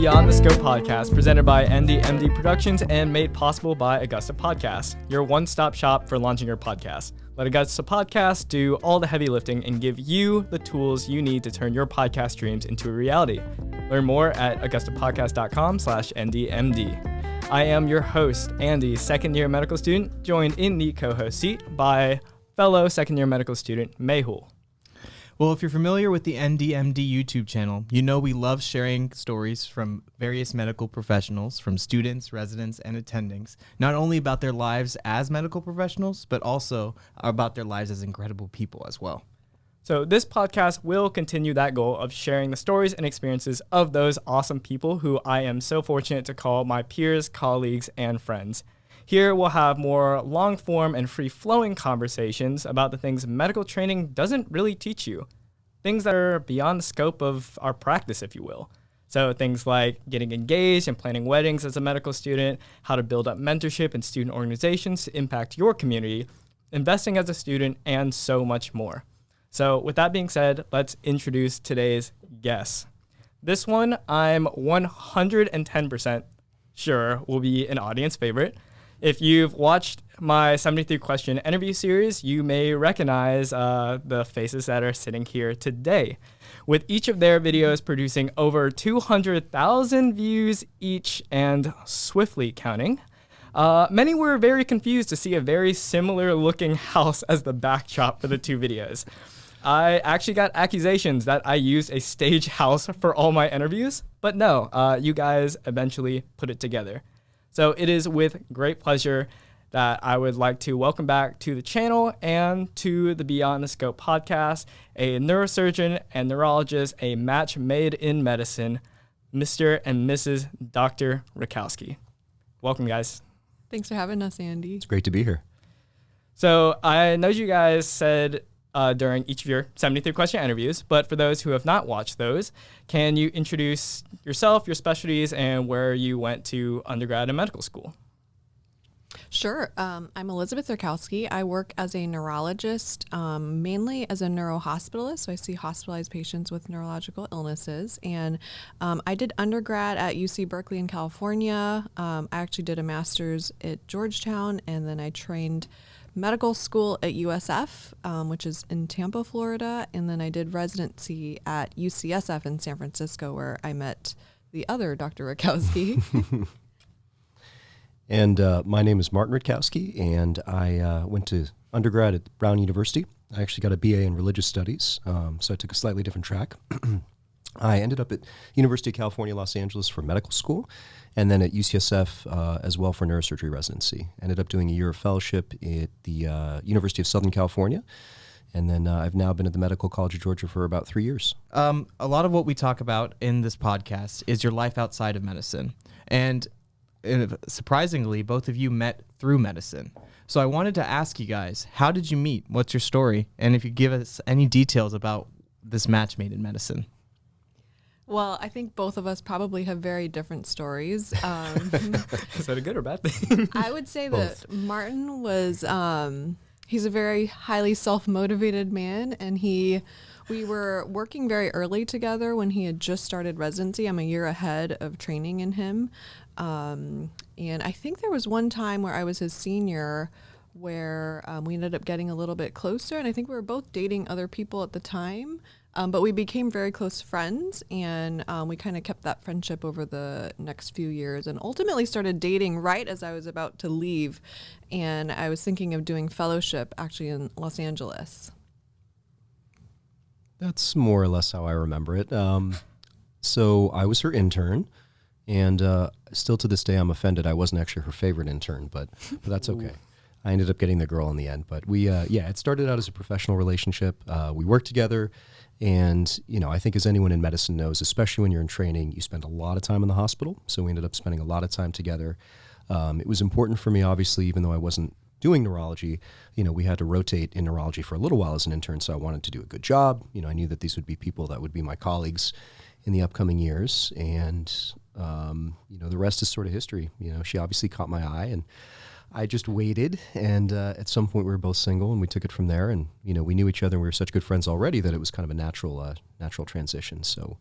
Beyond the Scope podcast, presented by NDMD Productions and made possible by Augusta Podcasts, your one-stop shop for launching your podcast. Let Augusta Podcasts do all the heavy lifting and give you the tools you need to turn your podcast dreams into a reality. Learn more at augustapodcast.com/NDMD. I am your host, Andy, second-year medical student, joined in the co-host seat by fellow second-year medical student, Mehul. Well, if you're familiar with the NDMD YouTube channel, you know we love sharing stories from various medical professionals, from students, residents, and attendings, not only about their lives as medical professionals, but also about their lives as incredible people as well. So this podcast will continue that goal of sharing the stories and experiences of those awesome people who I am so fortunate to call my peers, colleagues, and friends. Here we'll have more long-form and free-flowing conversations about the things medical training doesn't really teach you, things that are beyond the scope of our practice, if you will. So things like getting engaged and planning weddings as a medical student, how to build up mentorship in student organizations to impact your community, investing as a student, and so much more. So with that being said, let's introduce today's guest. This one I'm 110% sure will be an audience favorite. If you've watched my 73 question interview series, you may recognize the faces that are sitting here today. With each of their videos producing over 200,000 views each and swiftly counting, many were very confused to see a very similar looking house as the backdrop for the two videos. I actually got accusations that I used a stage house for all my interviews, but no, you guys eventually put it together. So it is with great pleasure that I would like to welcome back to the channel and to the Beyond the Scope podcast, a neurosurgeon and neurologist, a match made in medicine, Mr. and Mrs. Dr. Rutkowski. Welcome, guys. Thanks for having us, Andy. It's great to be here. So I know you guys said during each of your 73 question interviews, but for those who have not watched those, can you introduce yourself, your specialties, and where you went to undergrad and medical school? Sure. I'm Elizabeth Rutkowski. I work as a neurologist, mainly as a neurohospitalist. So I see hospitalized patients with neurological illnesses. And I did undergrad at UC Berkeley in California. I actually did a master's at Georgetown, and then I trained medical school at USF, which is in Tampa, Florida. And then I did residency at UCSF in San Francisco, where I met the other Dr. Rutkowski. And my name is Martin Rutkowski, and I went to undergrad at Brown University. I actually got a BA in religious studies, so I took a slightly different track. I ended up at University of California, Los Angeles for medical school, and then at UCSF as well for neurosurgery residency. Ended up doing a year of fellowship at the University of Southern California, and then I've now been at the Medical College of Georgia for about 3 years. A lot of what we talk about in this podcast is your life outside of medicine. And surprisingly, both of you met through medicine. So I wanted to ask you guys, how did you meet? What's your story? And if you give us any details about this match made in medicine. Well, I think both of us probably have very different stories. Is that a good or bad thing? I would say Both. that Martin was, he's a very highly self-motivated man, and we were working very early together when he had just started residency. I'm a year ahead of training in him. And I think there was one time where I was his senior where we ended up getting a little bit closer, and I think we were both dating other people at the time. But we became very close friends, and we kind of kept that friendship over the next few years and ultimately started dating right as I was about to leave. And I was thinking of doing fellowship actually in Los Angeles. That's more or less how I remember it. So I was her intern, and still to this day I'm offended I wasn't actually her favorite intern, but that's okay. I ended up getting the girl in the end. But we, it started out as a professional relationship. We worked together. And, I think as anyone in medicine knows, especially when you're in training, you spend a lot of time in the hospital. So we ended up spending a lot of time together. It was important for me, obviously, even though I wasn't doing neurology, we had to rotate in neurology for a little while as an intern. So I wanted to do a good job. I knew that these would be people that would be my colleagues in the upcoming years. And, the rest is sort of history. She obviously caught my eye, and I just waited, and at some point we were both single, and we took it from there. And we knew each other, and we were such good friends already that it was kind of a natural transition. So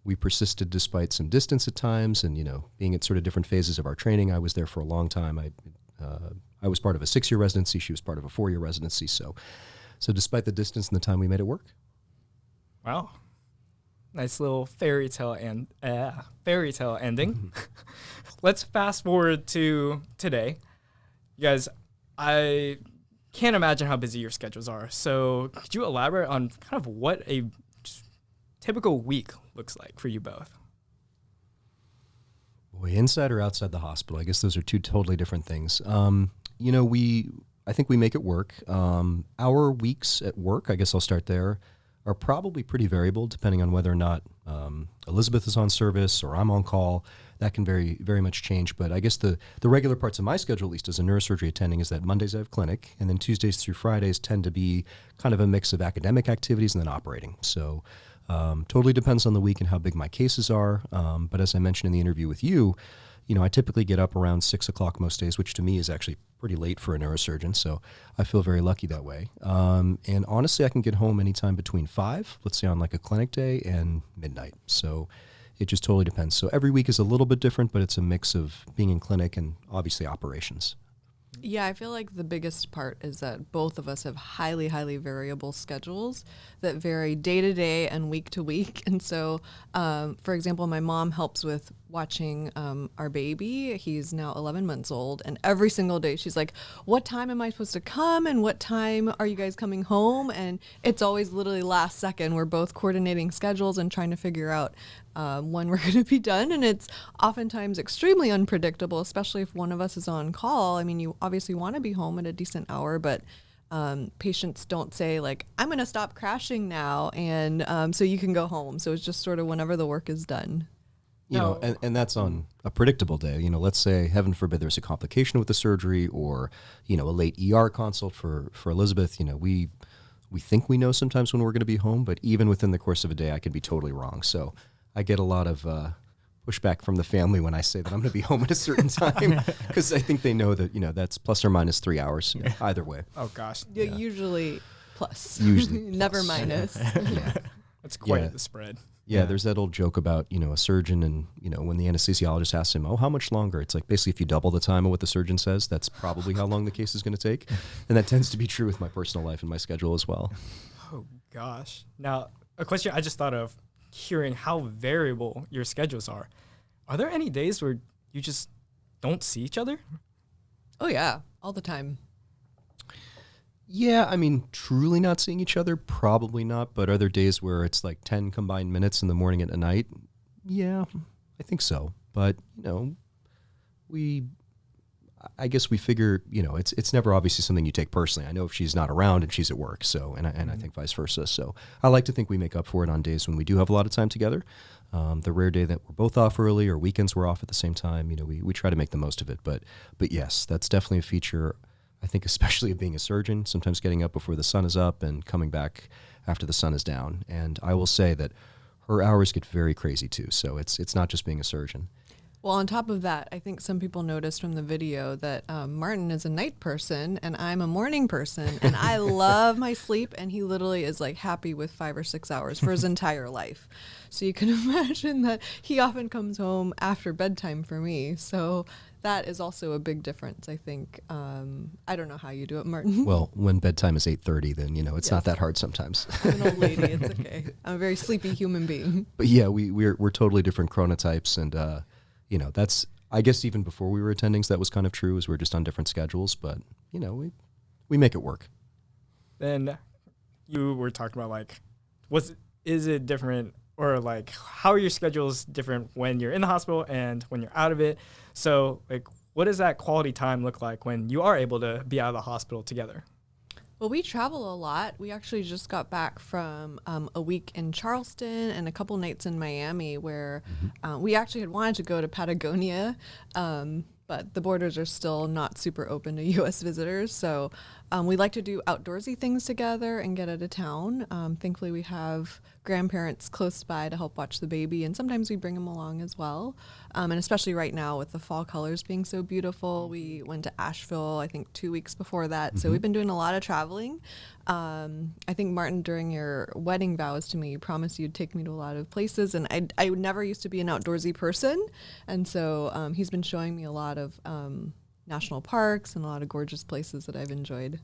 We persisted despite some distance at times, and being at sort of different phases of our training. I was there for a long time. I was part of a 6-year residency. She was part of a 4-year residency. So despite the distance and the time, we made it work. Wow, nice little fairy tale ending. Let's fast forward to today, you guys. I can't imagine how busy your schedules are. So could you elaborate on kind of what a typical week looks like for you both? Boy, inside or outside the hospital? I guess those are two totally different things. I think we make it work. Our weeks at work, I guess I'll start there, are probably pretty variable depending on whether or not Elizabeth is on service or I'm on call. That can very much change. But I guess the regular parts of my schedule, at least as a neurosurgery attending, is that Mondays I have clinic, and then Tuesdays through Fridays tend to be kind of a mix of academic activities and then operating. So totally depends on the week and how big my cases are. But as I mentioned in the interview with you, I typically get up around 6 o'clock most days, which to me is actually pretty late for a neurosurgeon. So I feel very lucky that way. And honestly, I can get home anytime between 5, let's say on like a clinic day, and midnight. So it just totally depends. So every week is a little bit different, but it's a mix of being in clinic and obviously operations. Yeah, I feel like the biggest part is that both of us have highly, highly variable schedules that vary day to day and week to week. And so, for example, my mom helps with watching our baby. He's now 11 months old. And every single day she's like, what time am I supposed to come? And what time are you guys coming home? And it's always literally last second. We're both coordinating schedules and trying to figure out when we're going to be done. And it's oftentimes extremely unpredictable, especially if one of us is on call. I mean, you obviously want to be home at a decent hour, but patients don't say like, I'm going to stop crashing now, and so you can go home. So it's just sort of whenever the work is done. And that's on a predictable day. Let's say, heaven forbid, there's a complication with the surgery, or, a late ER consult for Elizabeth. We think we know sometimes when we're going to be home, but even within the course of a day, I could be totally wrong. So I get a lot of pushback from the family when I say that I'm going to be home at a certain time, because I think they know that, that's plus or minus 3 hours, either way. Oh, gosh. Yeah. Usually plus. Usually Never plus. minus. Yeah. That's quite the spread. Yeah, there's that old joke about, a surgeon and, when the anesthesiologist asks him, how much longer? It's like, basically, if you double the time of what the surgeon says, that's probably how long the case is going to take. And that tends to be true with my personal life and my schedule as well. Oh, gosh. Now, a question I just thought of, hearing how variable your schedules are. Are there any days where you just don't see each other? Oh, yeah, all the time. Yeah, I mean, truly not seeing each other, probably not. But are there days where it's like 10 combined minutes in the morning and at night? Yeah, I think so. But, I guess we figure, it's never obviously something you take personally. I know if she's not around and she's at work, so, and I think vice versa. So I like to think we make up for it on days when we do have a lot of time together. The rare day that we're both off early or weekends we're off at the same time, we try to make the most of it. But yes, that's definitely a feature, I think, especially of being a surgeon, sometimes getting up before the sun is up and coming back after the sun is down. And I will say that her hours get very crazy too. So it's not just being a surgeon. Well, on top of that, I think some people noticed from the video that Martin is a night person and I'm a morning person, and I love my sleep, and he literally is like happy with 5 or 6 hours for his entire life. So you can imagine that he often comes home after bedtime for me. So that is also a big difference, I think. I don't know how you do it, Martin. Well, when bedtime is 8:30, then, it's not that hard sometimes. I'm an old lady. It's okay. I'm a very sleepy human being. But yeah, we're totally different chronotypes, and that's, I guess, even before we were attending, so that was kind of true, as we're just on different schedules, but, we make it work. Then you were talking about, like, is it different, or, like, how are your schedules different when you're in the hospital and when you're out of it? So, like, what does that quality time look like when you are able to be out of the hospital together? Well, we travel a lot. We actually just got back from a week in Charleston and a couple nights in Miami, where we actually had wanted to go to Patagonia, but the borders are still not super open to U.S. visitors. So we like to do outdoorsy things together and get out of town. Thankfully, we have grandparents close by to help watch the baby, and sometimes we bring them along as well. And especially right now with the fall colors being so beautiful, we went to Asheville, I think 2 weeks before that. So we've been doing a lot of traveling. I think, Martin, during your wedding vows to me, you promised you'd take me to a lot of places, and I never used to be an outdoorsy person. And so he's been showing me a lot of national parks and a lot of gorgeous places that I've enjoyed.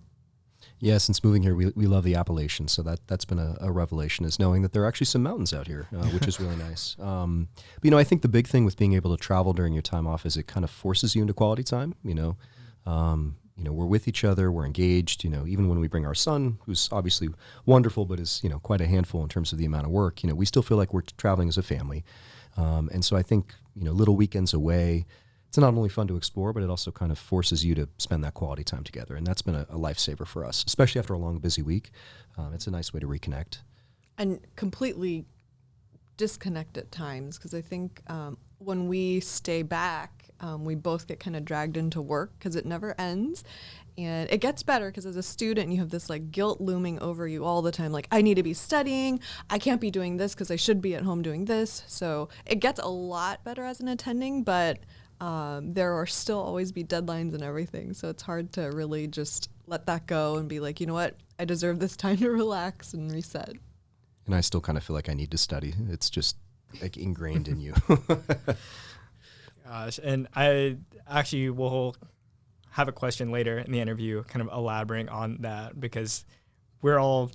Yeah, since moving here, we love the Appalachians, so that's been a revelation, is knowing that there are actually some mountains out here, which is really nice. But, I think the big thing with being able to travel during your time off is it kind of forces you into quality time, we're with each other, we're engaged, even when we bring our son, who's obviously wonderful, but is, quite a handful in terms of the amount of work, we still feel like we're traveling as a family. And so I think, little weekends away, it's not only fun to explore, but it also kind of forces you to spend that quality time together. And that's been a lifesaver for us, especially after a long, busy week. It's a nice way to reconnect. And completely disconnect at times, because I think when we stay back, we both get kind of dragged into work because it never ends. And it gets better because as a student, you have this like guilt looming over you all the time. Like, I need to be studying. I can't be doing this because I should be at home doing this. So it gets a lot better as an attending, but there are still always be deadlines and everything. So it's hard to really just let that go and be like, you know what? I deserve this time to relax and reset. And I still kind of feel like I need to study. It's just like ingrained in you. Gosh, and I actually will have a question later in the interview kind of elaborating on that, because we're all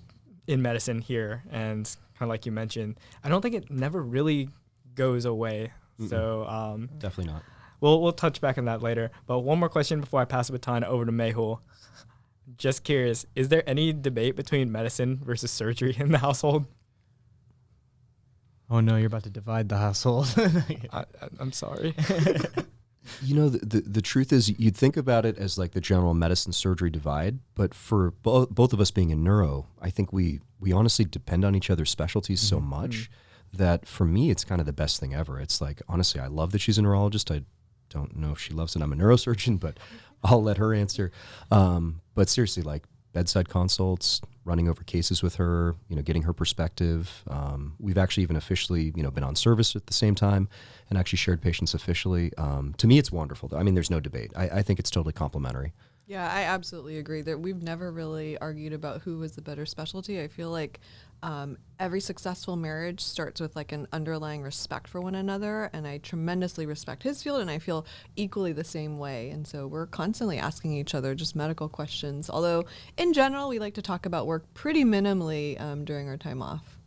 in medicine here, and kind of like you mentioned, I don't think it never really goes away. Mm-mm. So definitely not. We'll touch back on that later. But one more question before I pass the baton over to Mehul. Just curious, is there any debate between medicine versus surgery in the household? Oh no, you're about to divide the household. I'm sorry. The truth is, you'd think about it as like the general medicine surgery divide, but for both of us being in neuro, I think we honestly depend on each other's specialties so much that for me, it's kind of the best thing ever. It's like, honestly, I love that she's a neurologist. I don't know if she loves that I'm a neurosurgeon, but I'll let her answer. But seriously, like bedside consults, running over cases with her, getting her perspective. We've actually even officially, been on service at the same time and actually shared patients officially. To me, it's wonderful. I mean, there's no debate. I think it's totally complementary. Yeah, I absolutely agree that we've never really argued about who was the better specialty. I feel like every successful marriage starts with like an underlying respect for one another, and I tremendously respect his field, and I feel equally the same way. And so we're constantly asking each other just medical questions, although in general we like to talk about work pretty minimally during our time off.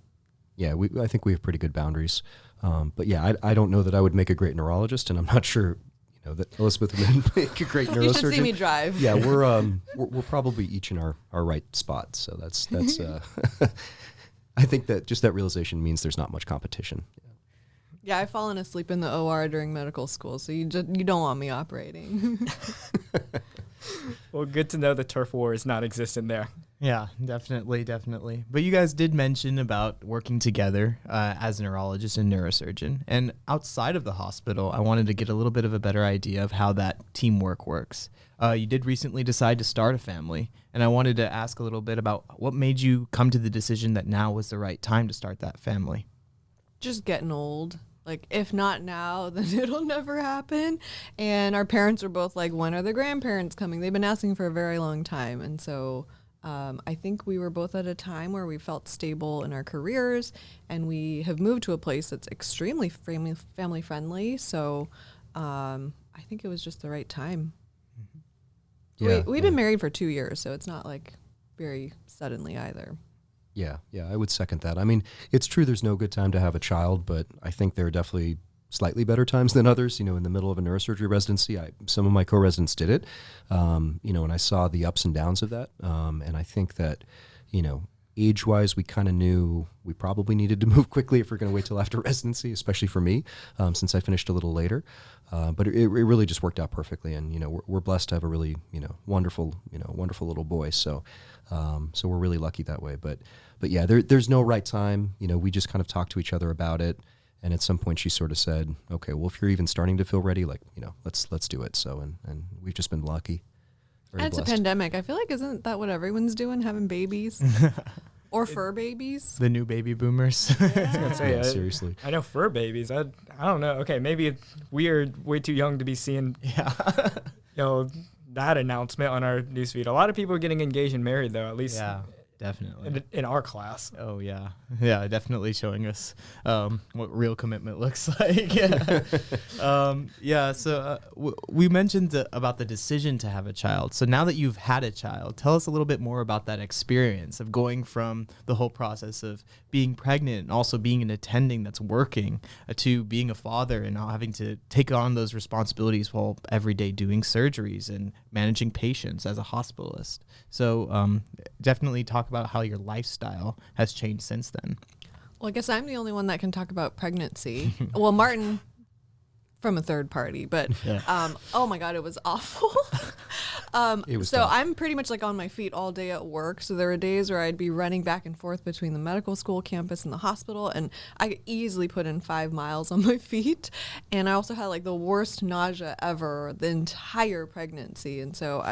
Yeah, I think we have pretty good boundaries. But yeah, I don't know that I would make a great neurologist, and I'm not sure that Elizabeth would make a great neurosurgeon. You should see me drive. Yeah, we're probably each in our right spot. So that's I think that just that realization means there's not much competition. Yeah, I've fallen asleep in the OR during medical school, so you don't want me operating. Well, good to know the turf war is not existent there. Yeah, definitely. But you guys did mention about working together as a neurologist and neurosurgeon. And outside of the hospital, I wanted to get a little bit of a better idea of how that teamwork works. You did recently decide to start a family, and I wanted to ask a little bit about what made you come to the decision that now was the right time to start that family. Just getting old. Like, if not now, then it'll never happen. And our parents were both like, when are the grandparents coming? They've been asking for a very long time. And so I think we were both at a time where we felt stable in our careers, and we have moved to a place that's extremely family friendly. So I think it was just the right time. Yeah, we've been married for 2 years, so it's not like very suddenly either. Yeah, I would second that. I mean, it's true there's no good time to have a child, but I think there are definitely slightly better times than others. In the middle of a neurosurgery residency, some of my co-residents did it, and I saw the ups and downs of that. And I think that, age-wise, we kind of knew we probably needed to move quickly if we're going to wait till after residency, especially for me, since I finished a little later. But it really just worked out perfectly, and we're blessed to have a really wonderful little boy. So we're really lucky that way. But yeah, there's no right time. We just kind of talked to each other about it, and at some point she sort of said, "Okay, well, if you're even starting to feel ready, let's do it." So and we've just been lucky. And it's blessed. A pandemic. I feel like isn't that what everyone's doing, having babies? Or fur babies. The new baby boomers. I was gonna say, Yeah, seriously. I know fur babies. I don't know. Okay, maybe we are way too young to be seeing that announcement on our newsfeed. A lot of people are getting engaged and married, though. At least Definitely. in our class. Oh, yeah. Yeah, definitely showing us what real commitment looks like. So we mentioned about the decision to have a child. So now that you've had a child, tell us a little bit more about that experience of going from the whole process of being pregnant and also being an attending that's working to being a father and now having to take on those responsibilities while every day doing surgeries and managing patients as a hospitalist. So definitely talk about how your lifestyle has changed since then. Well, I guess I'm the only one that can talk about pregnancy. Well, Martin from a third party, but oh my God, it was awful. It was so tough. I'm pretty much like on my feet all day at work. So there were days where I'd be running back and forth between the medical school campus and the hospital, and I could easily put in 5 miles on my feet. And I also had like the worst nausea ever the entire pregnancy. And so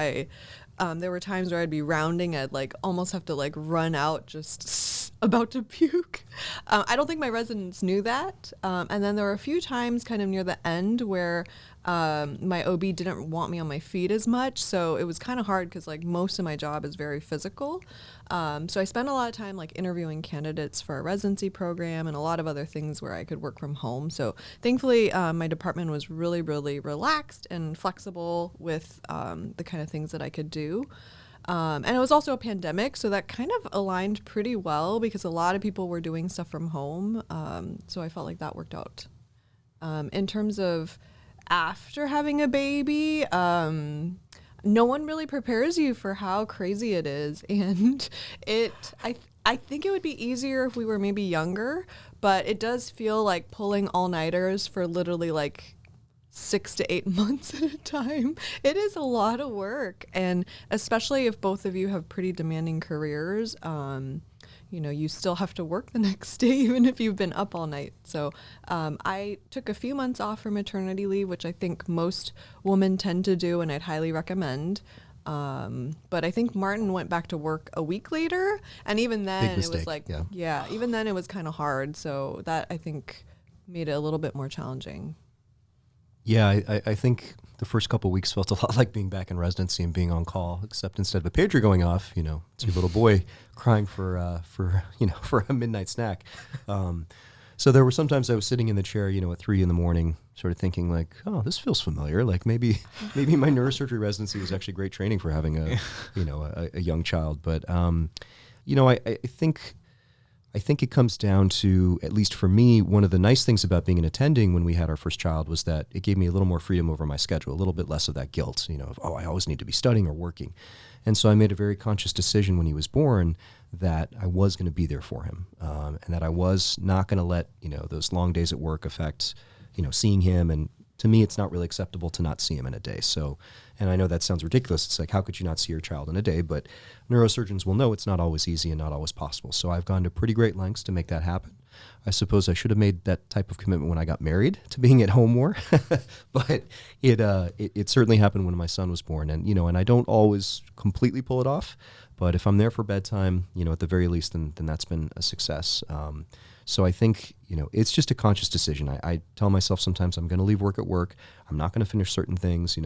there were times where I'd be rounding, I'd like almost have to like run out just about to puke. I don't think my residents knew that. And then there were a few times kind of near the end where my OB didn't want me on my feet as much. So it was kind of hard because like most of my job is very physical. So I spent a lot of time like interviewing candidates for a residency program and a lot of other things where I could work from home. So thankfully my department was really, really relaxed and flexible with the kind of things that I could do. And it was also a pandemic, so that kind of aligned pretty well because a lot of people were doing stuff from home. So I felt like that worked out. In terms of after having a baby, no one really prepares you for how crazy it is. And I think it would be easier if we were maybe younger, but it does feel like pulling all-nighters for literally like 6 to 8 months at a time. It is a lot of work. And especially if both of you have pretty demanding careers, you still have to work the next day, even if you've been up all night. So I took a few months off for maternity leave, which I think most women tend to do, and I'd highly recommend. But I think Martin went back to work a week later. And even then it was like, even then it was kind of hard. So that I think made it a little bit more challenging. Yeah, I think the first couple of weeks felt a lot like being back in residency and being on call, except instead of a pager going off, it's your little boy crying for a midnight snack. So there were sometimes I was sitting in the chair, at 3 a.m, sort of thinking like, oh, this feels familiar. Like maybe my neurosurgery residency was actually great training for having a young child. But I think it comes down to, at least for me, one of the nice things about being an attending when we had our first child was that it gave me a little more freedom over my schedule, a little bit less of that guilt, of, I always need to be studying or working. And so I made a very conscious decision when he was born that I was going to be there for him, and that I was not going to let, those long days at work affect, seeing him. And to me, it's not really acceptable to not see him in a day. So, and I know that sounds ridiculous. It's like, how could you not see your child in a day? But neurosurgeons will know it's not always easy and not always possible. So I've gone to pretty great lengths to make that happen. I suppose I should have made that type of commitment when I got married to being at home more, but it certainly happened when my son was born. And, and I don't always completely pull it off, but if I'm there for bedtime, at the very least, then that's been a success. So I think, it's just a conscious decision. I tell myself sometimes I'm going to leave work at work. I'm not going to finish certain things.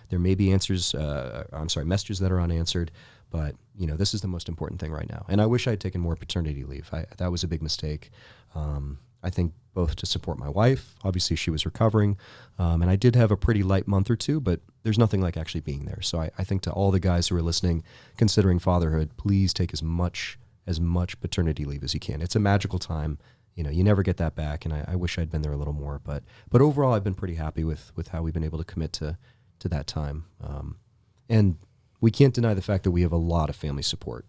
There may be messages that are unanswered, but, this is the most important thing right now. And I wish I had taken more paternity leave. That was a big mistake. I think both to support my wife, obviously she was recovering, and I did have a pretty light month or two, but there's nothing like actually being there. So I think to all the guys who are listening, considering fatherhood, please take as much paternity leave as you can. It's a magical time. You never get that back, and I wish I'd been there a little more. But overall, I've been pretty happy with how we've been able to commit to that time. And we can't deny the fact that we have a lot of family support,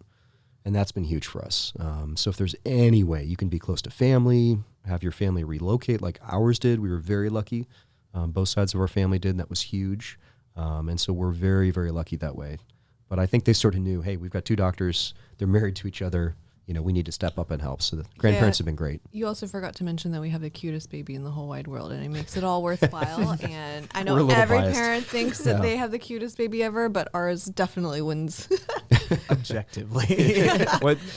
and that's been huge for us. So if there's any way you can be close to family, have your family relocate like ours did, we were very lucky. Both sides of our family did, and that was huge. And so we're very, very lucky that way. But I think they sort of knew, hey, we've got 2 doctors, they're married to each other, we need to step up and help. So the grandparents have been great. You also forgot to mention that we have the cutest baby in the whole wide world, and it makes it all worthwhile. And I know every biased. parent thinks that they have the cutest baby ever, but ours definitely wins. Objectively.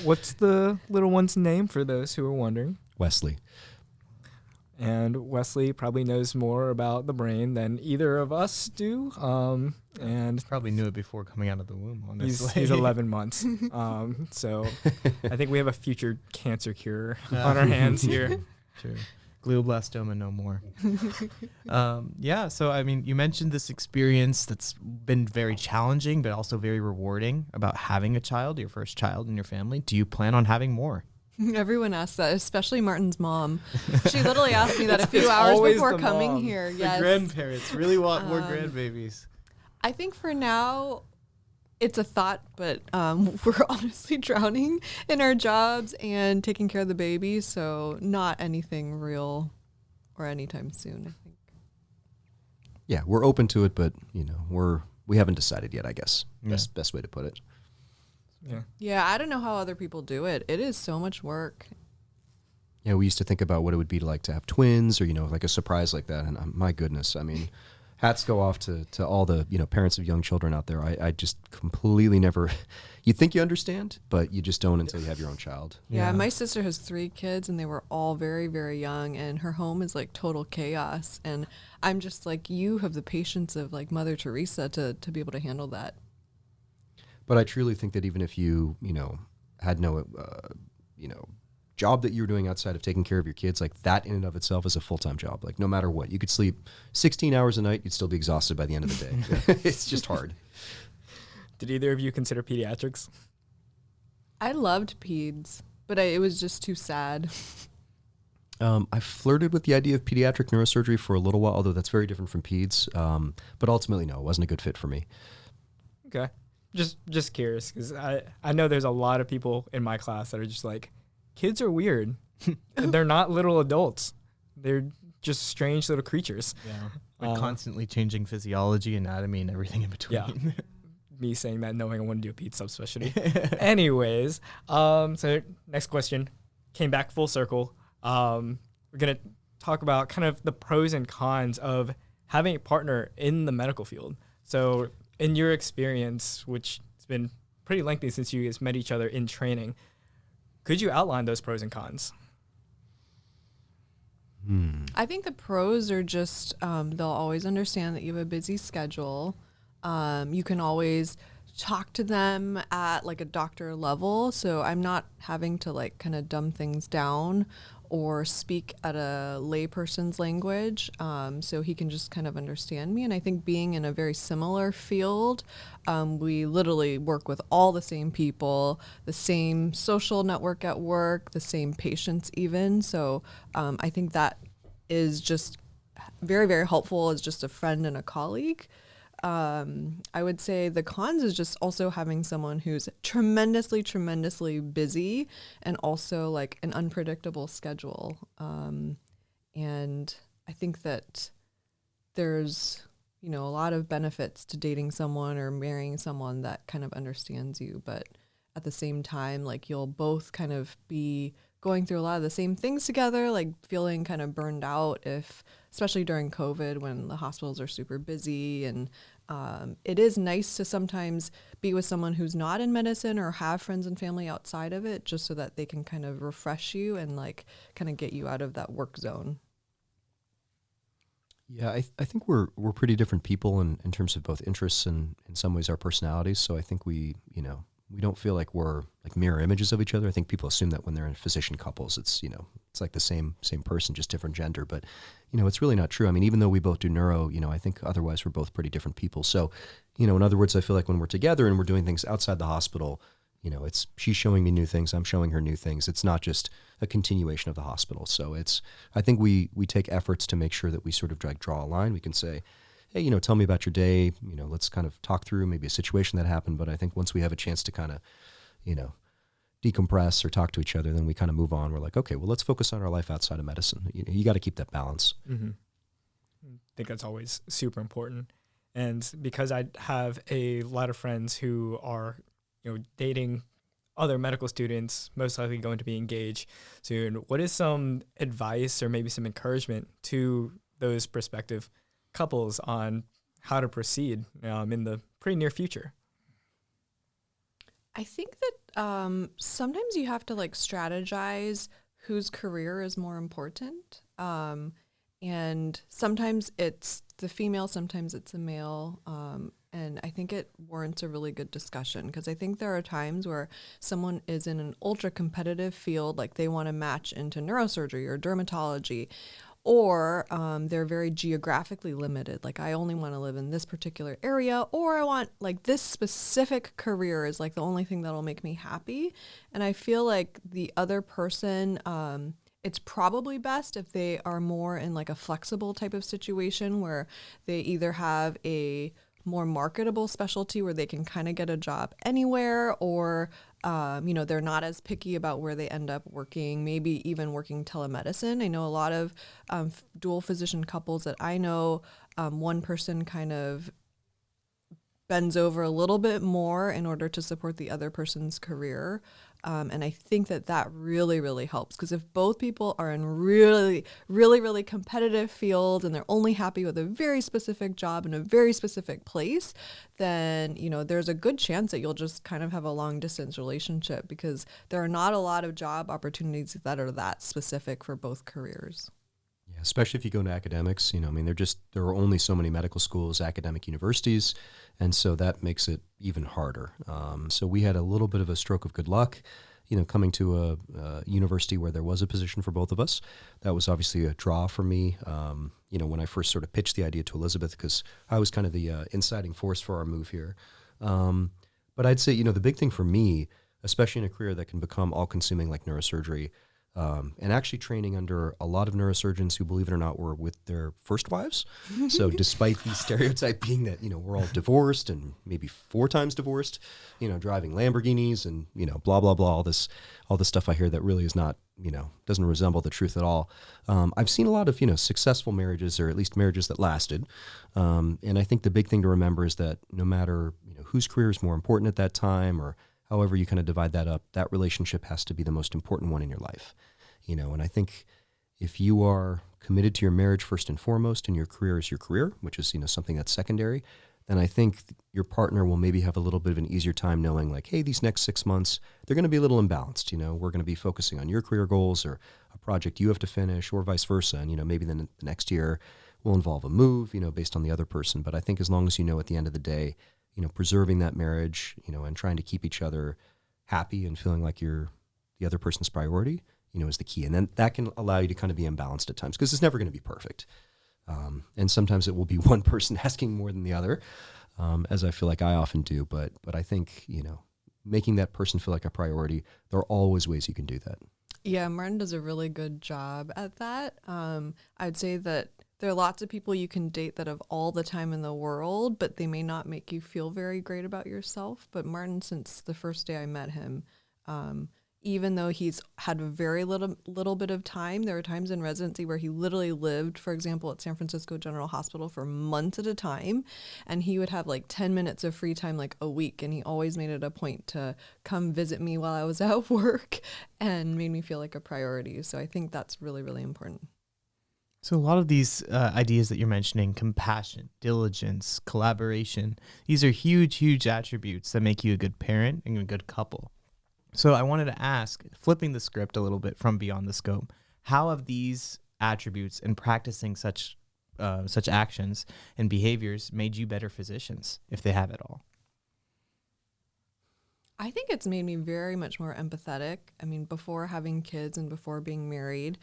What's the little one's name for those who are wondering? Wesley. And Wesley probably knows more about the brain than either of us do. And Probably knew it before coming out of the womb, honestly. he's 11 months. So I think we have a future cancer cure on our hands here. True. Glioblastoma no more. Yeah, so I mean, you mentioned this experience that's been very challenging, but also very rewarding about having a child, your first child in your family. Do you plan on having more? Everyone asks that, especially Martin's mom. She literally asked me that a few It's hours always before the coming mom. here. The Yes. grandparents really want more grandbabies. I think for now, it's a thought, but we're honestly drowning in our jobs and taking care of the baby, so not anything real or anytime soon, I think. Yeah, we're open to it, but we haven't decided yet, I guess. Yeah. Best way to put it. Yeah. Yeah, I don't know how other people do it. It is so much work. Yeah, we used to think about what it would be like to have twins or, like a surprise like that. And my goodness, I mean, hats go off to all the, parents of young children out there. I just completely never, you think you understand, but you just don't until you have your own child. Yeah, my sister has 3 kids and they were all very, very young, and her home is like total chaos. And I'm just like, you have the patience of like Mother Teresa to be able to handle that. But I truly think that even if you, had no, job that you were doing outside of taking care of your kids, like that in and of itself is a full-time job. Like no matter what, you could sleep 16 hours a night, you'd still be exhausted by the end of the day. It's just hard. Did either of you consider pediatrics? I loved peds, but it was just too sad. I flirted with the idea of pediatric neurosurgery for a little while, although that's very different from peds. But ultimately, no, it wasn't a good fit for me. Okay. Just curious, because I know there's a lot of people in my class that are just like, kids are weird. They're not little adults. They're just strange little creatures. Yeah. Like constantly changing physiology, anatomy, and everything in between. Yeah. Me saying that knowing I want to do a peds subspecialty. Anyways, so next question came back full circle. We're going to talk about kind of the pros and cons of having a partner in the medical field. So in your experience, which has been pretty lengthy since you guys met each other in training, could you outline those pros and cons? I think the pros are just they'll always understand that you have a busy schedule. You can always talk to them at like a doctor level. So I'm not having to like kind of dumb things down or speak at a layperson's language. So he can just kind of understand me. And I think being in a very similar field, we literally work with all the same people, the same social network at work, the same patients even. So I think that is just very, very helpful as just a friend and a colleague. I would say the cons is just also having someone who's tremendously, tremendously busy and also like an unpredictable schedule. And I think that there's, a lot of benefits to dating someone or marrying someone that kind of understands you. But at the same time, like you'll both kind of be going through a lot of the same things together, like feeling kind of burned out especially during COVID when the hospitals are super busy. And it is nice to sometimes be with someone who's not in medicine or have friends and family outside of it, just so that they can kind of refresh you and like kind of get you out of that work zone. Yeah, I think we're pretty different people in terms of both interests and in some ways our personalities. So I think we don't feel like we're like mirror images of each other. I think people assume that when they're in physician couples, it's like the same person, just different gender. But it's really not true. I mean, even though we both do neuro, I think otherwise we're both pretty different people. So, in other words, I feel like when we're together and we're doing things outside the hospital, it's she's showing me new things, I'm showing her new things. It's not just a continuation of the hospital. So I think we take efforts to make sure that we sort of draw a line. We can say, hey, tell me about your day. Let's kind of talk through maybe a situation that happened. But I think once we have a chance to kind of, decompress or talk to each other, then we kind of move on. We're like, okay, well, let's focus on our life outside of medicine. You got to keep that balance. Mm-hmm. I think that's always super important. And because I have a lot of friends who are, dating other medical students, most likely going to be engaged soon, what is some advice or maybe some encouragement to those prospective couples on how to proceed in the pretty near future? I think that sometimes you have to like strategize whose career is more important. And sometimes it's the female, sometimes it's the male. And I think it warrants a really good discussion because I think there are times where someone is in an ultra competitive field, like they want to match into neurosurgery or dermatology, or they're very geographically limited. Like I only want to live in this particular area, or I want like this specific career is like the only thing that'll make me happy. And I feel like the other person, it's probably best if they are more in like a flexible type of situation where they either have a more marketable specialty where they can kind of get a job anywhere, or they're not as picky about where they end up working, maybe even working telemedicine. I know a lot of dual physician couples that I know, one person kind of bends over a little bit more in order to support the other person's career. And I think that really, really helps because if both people are in really, really, really competitive fields and they're only happy with a very specific job in a very specific place, then, there's a good chance that you'll just kind of have a long distance relationship because there are not a lot of job opportunities that are that specific for both careers. Yeah, especially if you go into academics, there are only so many medical schools, academic universities, and so that makes it even harder. So we had a little bit of a stroke of good luck, coming to a university where there was a position for both of us. That was obviously a draw for me, when I first sort of pitched the idea to Elizabeth, because I was kind of the inciting force for our move here. But I'd say, the big thing for me, especially in a career that can become all-consuming like neurosurgery, and actually training under a lot of neurosurgeons who, believe it or not, were with their first wives. So despite the stereotype being that, we're all divorced and maybe 4 times divorced, driving Lamborghinis and, blah, blah, blah, all this stuff I hear that really is not, doesn't resemble the truth at all. I've seen a lot of, successful marriages, or at least marriages that lasted. And I think the big thing to remember is that no matter, whose career is more important at that time, or however you kind of divide that up, that relationship has to be the most important one in your life. And I think if you are committed to your marriage first and foremost, and your career is your career, which is, something that's secondary, then I think your partner will maybe have a little bit of an easier time knowing like, hey, these next 6 months, they're going to be a little imbalanced. We're going to be focusing on your career goals or a project you have to finish, or vice versa. And, maybe then the next year will involve a move, based on the other person. But I think as long as at the end of the day, preserving that marriage, and trying to keep each other happy and feeling like you're the other person's priority, is the key. And then that can allow you to kind of be imbalanced at times because it's never going to be perfect. And sometimes it will be one person asking more than the other, as I feel like I often do. But I think, making that person feel like a priority, there are always ways you can do that. Yeah, Martin does a really good job at that. I'd say that there are lots of people you can date that have all the time in the world, but they may not make you feel very great about yourself. But Martin, since the first day I met him, even though he's had very little bit of time, there are times in residency where he literally lived, for example, at San Francisco General Hospital for months at a time, and he would have like 10 minutes of free time like a week, and he always made it a point to come visit me while I was at work and made me feel like a priority. So I think that's really, really important. So a lot of these ideas that you're mentioning, compassion, diligence, collaboration, these are huge, huge attributes that make you a good parent and a good couple. So I wanted to ask, flipping the script a little bit from beyond the scope, how have these attributes and practicing such actions and behaviors made you better physicians, if they have at all? I think it's made me very much more empathetic. I mean, before having kids and before being married,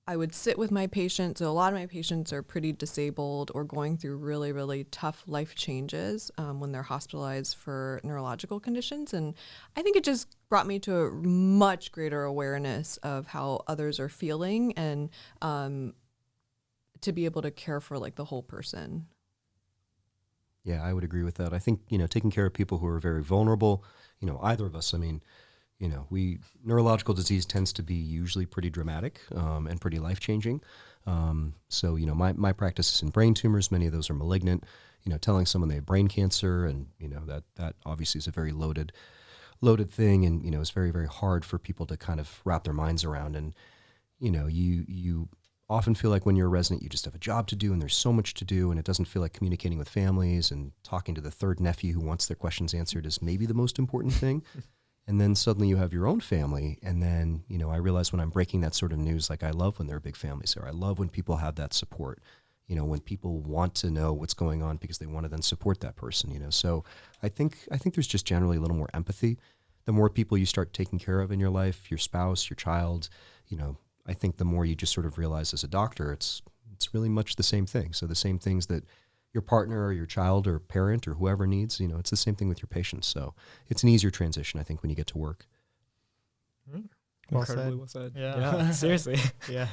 I would sit with my patients. So a lot of my patients are pretty disabled or going through really, really tough life changes when they're hospitalized for neurological conditions. And I think it just brought me to a much greater awareness of how others are feeling and to be able to care for like the whole person. Yeah, I would agree with that. I think, taking care of people who are very vulnerable, either of us, neurological disease tends to be usually pretty dramatic and pretty life-changing. So, my practice is in brain tumors. Many of those are malignant. Telling someone they have brain cancer and, that obviously is a very loaded thing. And, it's very, very hard for people to kind of wrap their minds around. And, you often feel like when you're a resident, you just have a job to do and there's so much to do, and it doesn't feel like communicating with families and talking to the third nephew who wants their questions answered is maybe the most important thing. And then suddenly you have your own family. And then, I realize when I'm breaking that sort of news, like I love when there are big families there. I love when people have that support, when people want to know what's going on because they want to then support that person, So I think there's just generally a little more empathy. The more people you start taking care of in your life, your spouse, your child, I think the more you just sort of realize as a doctor, it's really much the same thing. So the same things that your partner or your child or parent or whoever needs, it's the same thing with your patients. So it's an easier transition, I think, when you get to work. Incredibly well said. Yeah. Seriously. Yeah.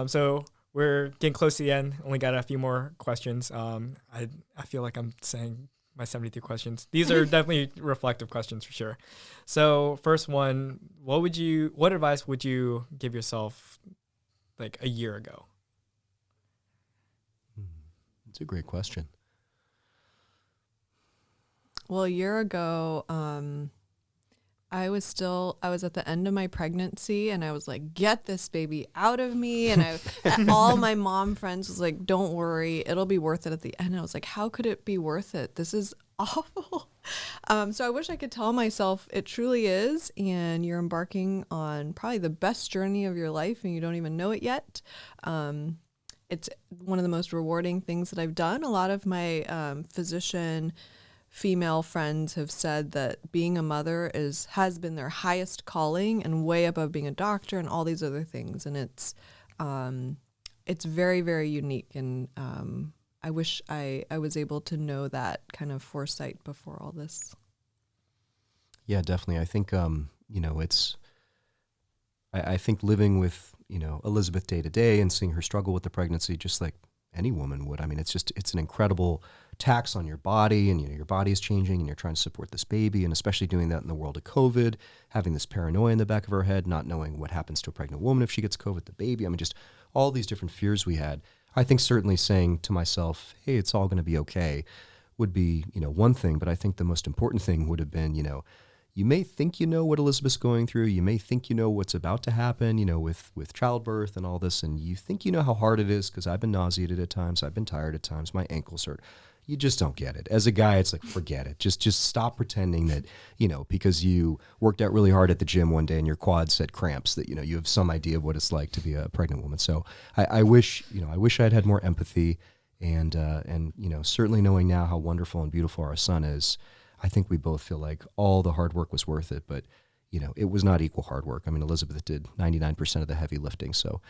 So we're getting close to the end. Only got a few more questions. I feel like I'm saying my 73 questions. These are definitely reflective questions for sure. So first one, what advice would you give yourself like a year ago? It's a great question. Well, a year ago, I was at the end of my pregnancy, and I was like, get this baby out of me. And all my mom friends was like, don't worry, it'll be worth it at the end. And I was like, how could it be worth it? This is awful. So I wish I could tell myself it truly is, and you're embarking on probably the best journey of your life, and you don't even know it yet. It's one of the most rewarding things that I've done. A lot of my physician female friends have said that being a mother has been their highest calling and way above being a doctor and all these other things. And it's very, very unique. And I wish I was able to know that kind of foresight before all this. Yeah, definitely. I think, I think living with, Elizabeth day to day and seeing her struggle with the pregnancy, just like any woman would. I mean, it's an incredible tax on your body, and your body is changing and you're trying to support this baby, and especially doing that in the world of COVID, having this paranoia in the back of our head, not knowing what happens to a pregnant woman if she gets COVID, the baby. I mean, just all these different fears we had. I think certainly saying to myself, hey, it's all going to be okay would be, one thing, but I think the most important thing would have been, you may think you know what Elizabeth's going through. You may think you know what's about to happen, with childbirth and all this, and you think you know how hard it is, because I've been nauseated at times, I've been tired at times, my ankles hurt. You just don't get it. As a guy, it's like, forget it. Just stop pretending that, because you worked out really hard at the gym one day and your quads had cramps, that, you have some idea of what it's like to be a pregnant woman. So I wish I'd had more empathy, and certainly knowing now how wonderful and beautiful our son is, I think we both feel like all the hard work was worth it, but it was not equal hard work. I mean, Elizabeth did 99% of the heavy lifting. So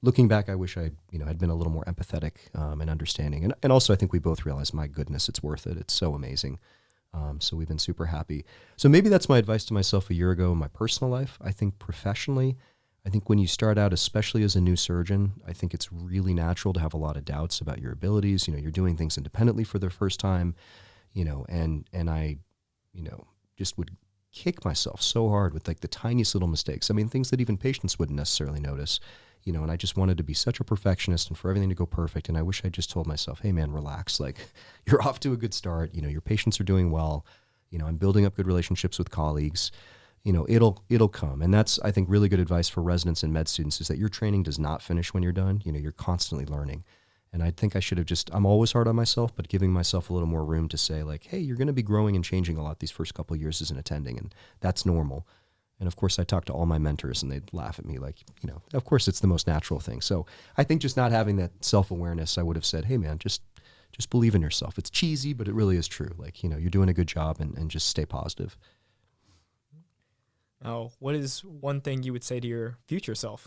looking back, I wish I had been a little more empathetic and understanding. And also I think we both realized, my goodness, it's worth it. It's so amazing. So we've been super happy. So maybe that's my advice to myself a year ago in my personal life. I think professionally, I think when you start out, especially as a new surgeon, I think it's really natural to have a lot of doubts about your abilities. You're doing things independently for the first time, and I, just would kick myself so hard with like the tiniest little mistakes. I mean, things that even patients wouldn't necessarily notice, and I just wanted to be such a perfectionist and for everything to go perfect. And I wish I just told myself, hey man, relax. Like, you're off to a good start. Your patients are doing well. I'm building up good relationships with colleagues. It'll come. And that's, I think, really good advice for residents and med students, is that your training does not finish when you're done. You're constantly learning. And I think I should have I'm always hard on myself, but giving myself a little more room to say, like, hey, you're going to be growing and changing a lot these first couple of years as an attending, and that's normal. And of course, I talk to all my mentors and they'd laugh at me like, of course it's the most natural thing. So I think just not having that self-awareness, I would have said, hey man, just believe in yourself. It's cheesy, but it really is true. Like, you're doing a good job, and just stay positive. Now, what is one thing you would say to your future self?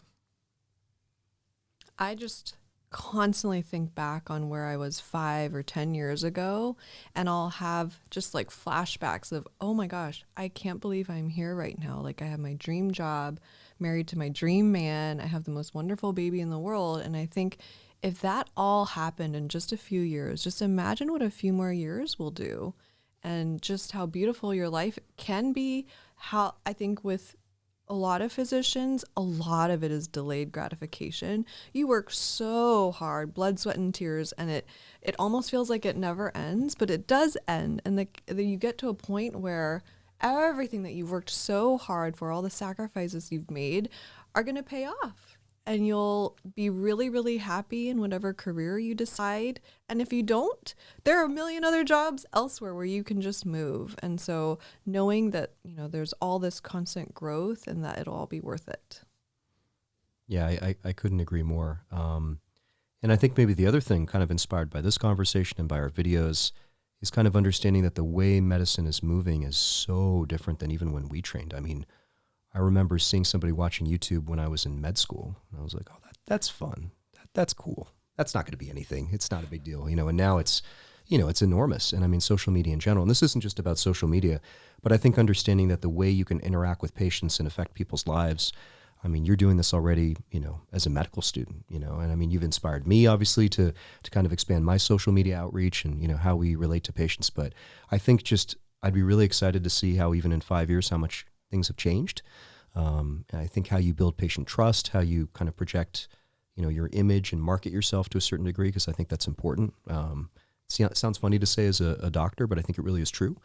I just constantly think back on where I was 5 or 10 years ago, and I'll have just like flashbacks of, oh my gosh, I can't believe I'm here right now. Like, I have my dream job, married to my dream man. I have the most wonderful baby in the world. And I think if that all happened in just a few years, just imagine what a few more years will do, and just how beautiful your life can be. How I think with a lot of physicians, a lot of it is delayed gratification. You work so hard, blood, sweat, and tears, and it almost feels like it never ends, but it does end. And you get to a point where everything that you've worked so hard for, all the sacrifices you've made, are going to pay off. and you'll be really, really happy in whatever career you decide. And if you don't, there are a million other jobs elsewhere where you can just move. And so knowing that, there's all this constant growth and that it'll all be worth it. Yeah, I couldn't agree more. And I think maybe the other thing kind of inspired by this conversation and by our videos is kind of understanding that the way medicine is moving is so different than even when we trained. I mean, I remember seeing somebody watching YouTube when I was in med school, and I was like, oh, that's fun. That's cool. That's not going to be anything. It's not a big deal, and now it's, it's enormous. And I mean, social media in general, and this isn't just about social media, but I think understanding that the way you can interact with patients and affect people's lives, I mean, you're doing this already, as a medical student, and I mean, you've inspired me obviously to kind of expand my social media outreach and, how we relate to patients. But I think I'd be really excited to see how even in 5 years, how much things have changed. I think how you build patient trust, how you kind of project, your image and market yourself to a certain degree, because I think that's important. It sounds funny to say as a doctor, but I think it really is true.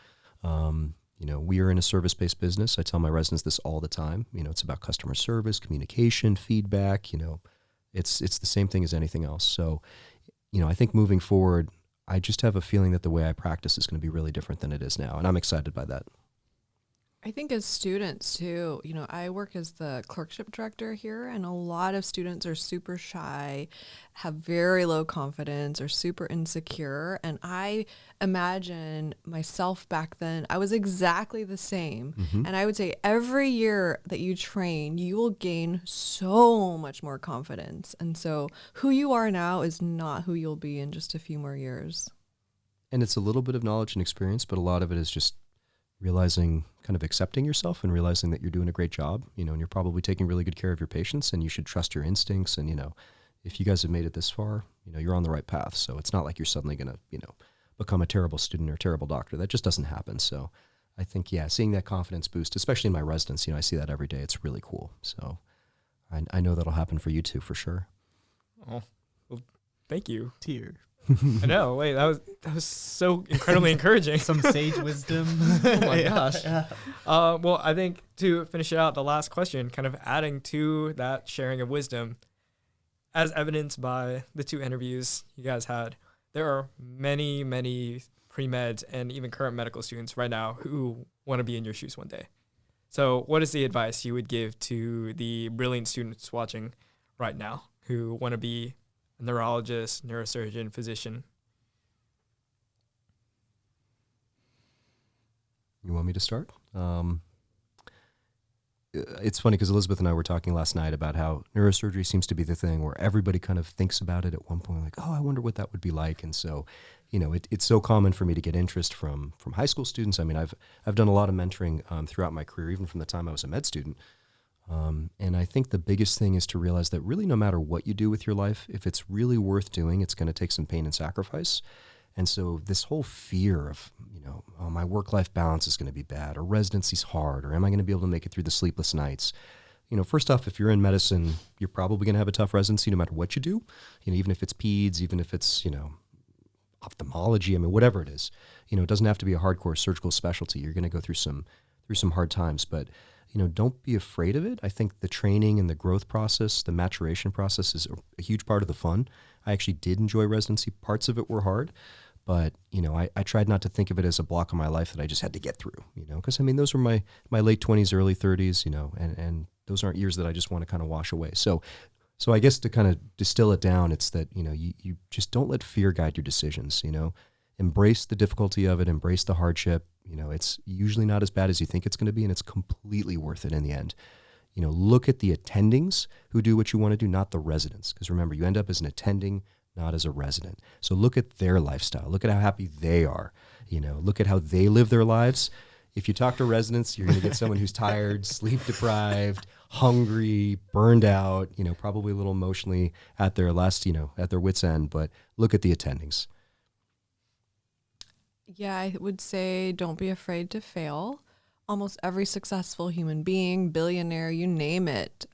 We are in a service-based business. I tell my residents this all the time. It's about customer service, communication, feedback. It's the same thing as anything else. So, I think moving forward, I just have a feeling that the way I practice is going to be really different than it is now, and I'm excited by that. I think as students too, I work as the clerkship director here, and a lot of students are super shy, have very low confidence, are super insecure. And I imagine myself back then, I was exactly the same. Mm-hmm. And I would say every year that you train, you will gain so much more confidence. And so who you are now is not who you'll be in just a few more years. And it's a little bit of knowledge and experience, but a lot of it is just realizing, kind of accepting yourself and realizing that you're doing a great job, and you're probably taking really good care of your patients, and you should trust your instincts. And, if you guys have made it this far, you're on the right path. So it's not like you're suddenly going to, become a terrible student or a terrible doctor. That just doesn't happen. So I think, seeing that confidence boost, especially in my residence, I see that every day. It's really cool. So I know that'll happen for you too, for sure. Oh, well, thank you. Tear. I know. Wait, that was so incredibly encouraging. Some sage wisdom. Oh my gosh. Well, I think to finish it out, the last question, kind of adding to that sharing of wisdom, as evidenced by the 2 interviews you guys had, there are many, many pre-meds and even current medical students right now who want to be in your shoes one day. So what is the advice you would give to the brilliant students watching right now who want to be a neurologist, neurosurgeon, physician? You want me to start? It's funny because Elizabeth and I were talking last night about how neurosurgery seems to be the thing where everybody kind of thinks about it at one point, like, oh, I wonder what that would be like. And so, it's so common for me to get interest from high school students. I mean, I've done a lot of mentoring throughout my career, even from the time I was a med student. And I think the biggest thing is to realize that really no matter what you do with your life, if it's really worth doing, it's going to take some pain and sacrifice. And so this whole fear of, oh, my work-life balance is going to be bad, or residency's hard, or am I going to be able to make it through the sleepless nights? First off, if you're in medicine, you're probably going to have a tough residency no matter what you do. Even if it's peds, even if it's, ophthalmology, I mean, whatever it is, it doesn't have to be a hardcore surgical specialty. You're going to go through some hard times, but don't be afraid of it. I think the training and the growth process, the maturation process is a huge part of the fun. I actually did enjoy residency. Parts of it were hard, but, I tried not to think of it as a block of my life that I just had to get through, because, I mean, those were my late 20s, early 30s, and those aren't years that I just want to kind of wash away. So I guess to kind of distill it down, it's that, you just don't let fear guide your decisions, embrace the difficulty of it, embrace the hardship. It's usually not as bad as you think it's going to be, and it's completely worth it in the end. Look at the attendings who do what you want to do, not the residents. Because remember, you end up as an attending, not as a resident. So look at their lifestyle. Look at how happy they are. Look at how they live their lives. If you talk to residents, you're going to get someone who's tired, sleep deprived, hungry, burned out, probably a little emotionally at their last, at their wits' end. But look at the attendings. Yeah, I would say don't be afraid to fail. Almost every successful human being, billionaire, you name it,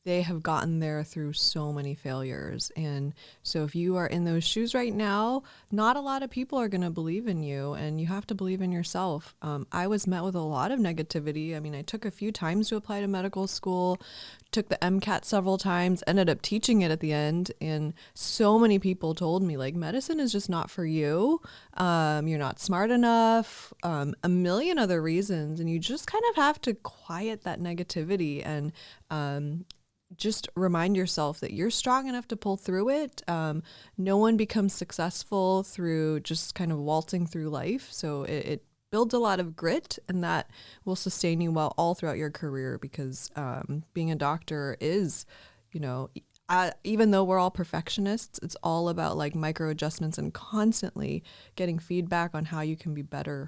they have gotten there through so many failures. And so if you are in those shoes right now, not a lot of people are going to believe in you, and you have to believe in yourself. I was met with a lot of negativity. I mean, I took a few times to apply to medical school, took the MCAT several times, ended up teaching it at the end. And so many people told me, like, medicine is just not for you. You're not smart enough, a million other reasons. And you just kind of have to quiet that negativity and just remind yourself that you're strong enough to pull through it. No one becomes successful through just kind of waltzing through life. So it builds a lot of grit, and that will sustain you well all throughout your career, because being a doctor is, even though we're all perfectionists, it's all about like micro adjustments and constantly getting feedback on how you can be better.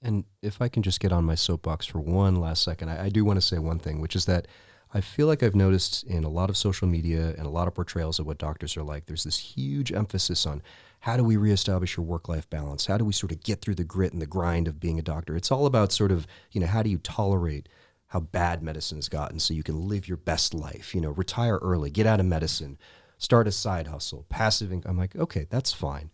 And if I can just get on my soapbox for one last second, I do want to say one thing, which is that I feel like I've noticed in a lot of social media and a lot of portrayals of what doctors are like, there's this huge emphasis on how do we reestablish your work-life balance? How do we sort of get through the grit and the grind of being a doctor? It's all about sort of, how do you tolerate how bad medicine has gotten so you can live your best life, retire early, get out of medicine, start a side hustle, passive income. I'm like, okay, that's fine.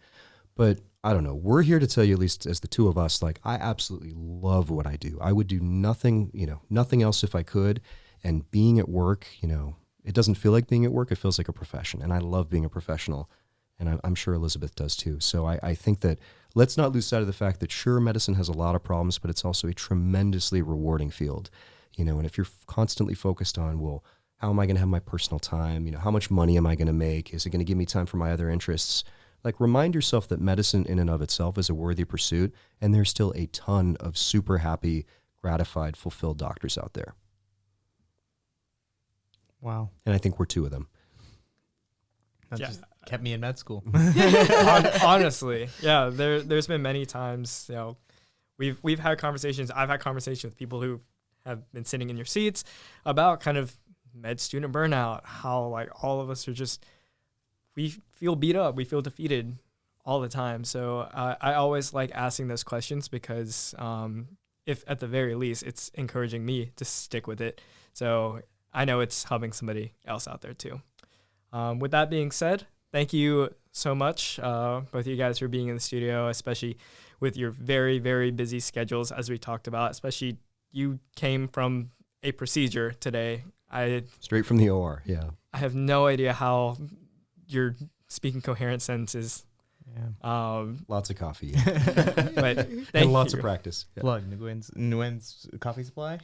But I don't know. We're here to tell you, at least as the two of us, like, I absolutely love what I do. I would do nothing, nothing else if I could. And being at work, it doesn't feel like being at work. It feels like a profession. And I love being a professional. And I'm sure Elizabeth does too. So I think that let's not lose sight of the fact that, sure, medicine has a lot of problems, but it's also a tremendously rewarding field. And if you're constantly focused on, well, how am I going to have my personal time? How much money am I going to make? Is it going to give me time for my other interests? Like, remind yourself that medicine in and of itself is a worthy pursuit. And there's still a ton of super happy, gratified, fulfilled doctors out there. Wow. And I think we're two of them. That just kept me in med school. Honestly, yeah. There's been many times, we've had conversations. I've had conversations with people who have been sitting in your seats about kind of med student burnout. How like all of us are just, we feel beat up, we feel defeated all the time. So I always like asking those questions because if at the very least it's encouraging me to stick with it. So I know it's helping somebody else out there too. With that being said, thank you so much, both of you guys, for being in the studio, especially with your very, very busy schedules, as we talked about. Especially you came from a procedure today. Straight from the OR, yeah. I have no idea how you're speaking coherent sentences. Yeah. Lots of coffee. But and lots of practice. Yeah. Plug Nguyen's coffee supply.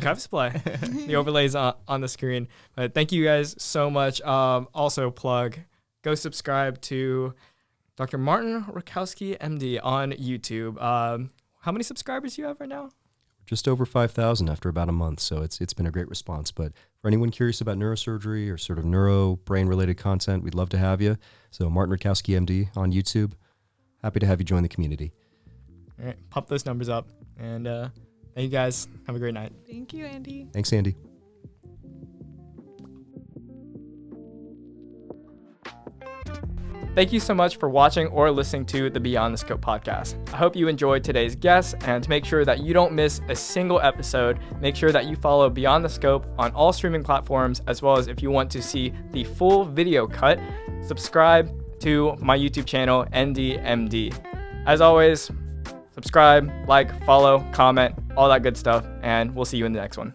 Coffee supply. The overlays on the screen. But thank you guys so much. Also plug, go subscribe to Dr. Martin Rutkowski, MD, on YouTube. How many subscribers do you have right now? Just over 5,000 after about a month, so it's been a great response. But for anyone curious about neurosurgery or sort of neuro brain related content, we'd love to have you. So Martin Rutkowski, MD, on YouTube. Happy to have you join the community. All right, pop those numbers up, and thank you guys. Have a great night. Thank you, Andy. Thanks, Andy. Thank you so much for watching or listening to the Beyond the Scope podcast. I hope you enjoyed today's guests, and to make sure that you don't miss a single episode, make sure that you follow Beyond the Scope on all streaming platforms, as well as if you want to see the full video cut, subscribe to my YouTube channel, NDMD. As always, subscribe, like, follow, comment, all that good stuff, and we'll see you in the next one.